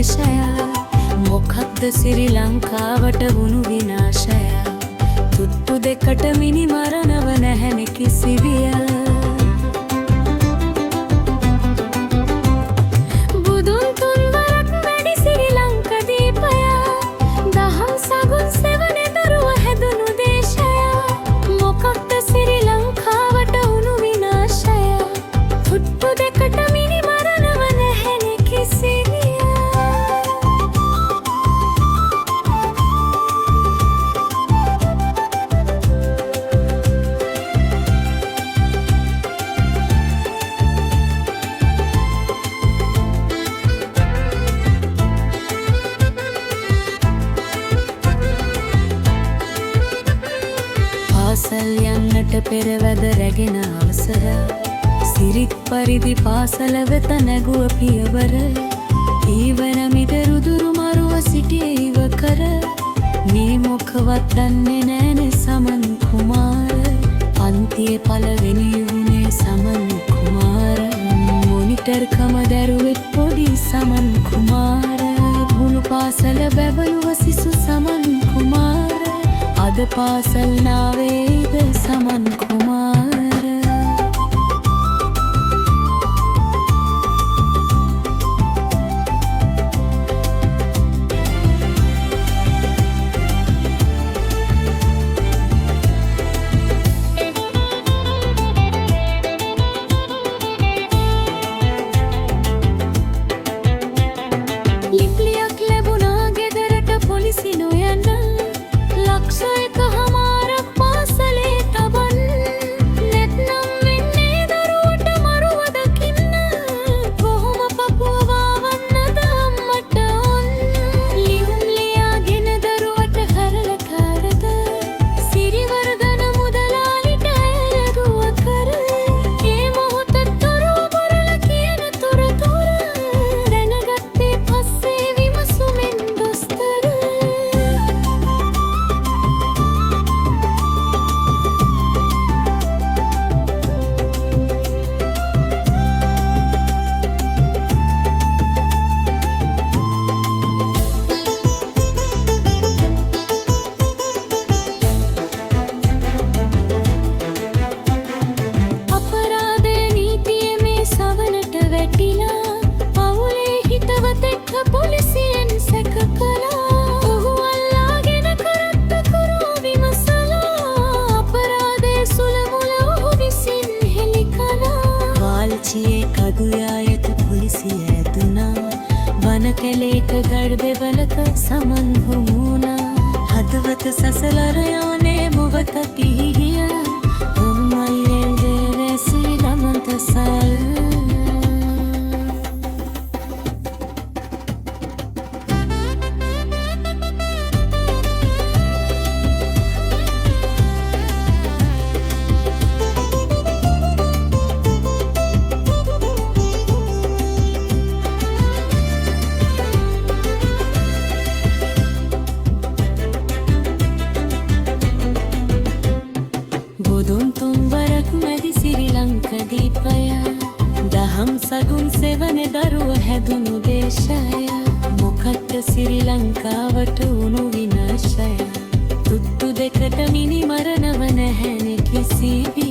දේශය මොකක්ද සිරි ලංකාවට වුණු විනාශය තුට්ටු දෙකට මිනි මරණව නැහැනෙ කිසිවිය බුදුන් තුන්වරක් වැඩි සිරි ලංකදීපය දහම් සගුන් සෙවන දරුව හැදුණු දේශය මොකක්ද සිරි ලංකාවට වුණු විනාශය තුට්ටු දෙකට මිනි මරණව නැහැනෙ කිසිවිය පාසල් යන්නට පෙරවැද රැගෙන අවසර සිරිත් පරිදි පාසල වෙත නැගුව පියවර ඊවන මිද රුදුරු මරුව සිටියේ ඉවකර මේ මොකවත් දන්නේ නෑනේ සමන් කුමාර පන්තියේ පළවෙනි වුණේ සමන් කුමාර මොනිටර්කම දැරුවෙත් පොඩි සමන් කුමාර මුළු පාසල බැබළුව සිසු සමන් කුමාර අද පාසල් නාවේද සමන් කුමාර ලිප්ලියක් ලැබුණා ගෙදරට පොලිසි නොයන්න ලක්ෂයක හමාරක් පාසලේ තබන්න නැත්නම් වෙන්නේ දරුවට මරුව දකින්න කොහොම පපුව වවන්නද අම්මට ඔන්න ලියුම් ලියාගෙන දරුවට කරල කරද සිරිවර්ධන මුදලාලිට ඇලගුව කර ඒ මොහොත දරුව බොරල කියන තොරතුර දැනගත්තේ පස්සේ විමසුමෙන් දොස්තර අපරාධය නීතිය මේ සවනට වැටිලා පවුලේ හිතවතෙක්ව පොලිසියෙන් සැක කළා ඔහු අල්ලාගෙන කරත්තකුරු විමසලා අපරාධය සුළමුල ඔහු විසින් හෙළි කළා වාල්චියේ කදුයායට පොලිසිය ඇදුනා වන කැලේක ගඩ්බෙවලක සමන් හමුණා හදවත සසලර යවනේ මුවත පිහිගිය අම්මල්ලෙන් දෙරැසි ළමත සල් බුදුන් තුන්වරක් මැදි සිරි ලංකදීපය දහම් සගුන් සෙවන දරුව හැදුණු දේශය මොකක්ද සිරි ලංකාවට වුණු විනාශය තුට්ටු දෙකට මිනි මරණව නැහැනෙ කිසිවිය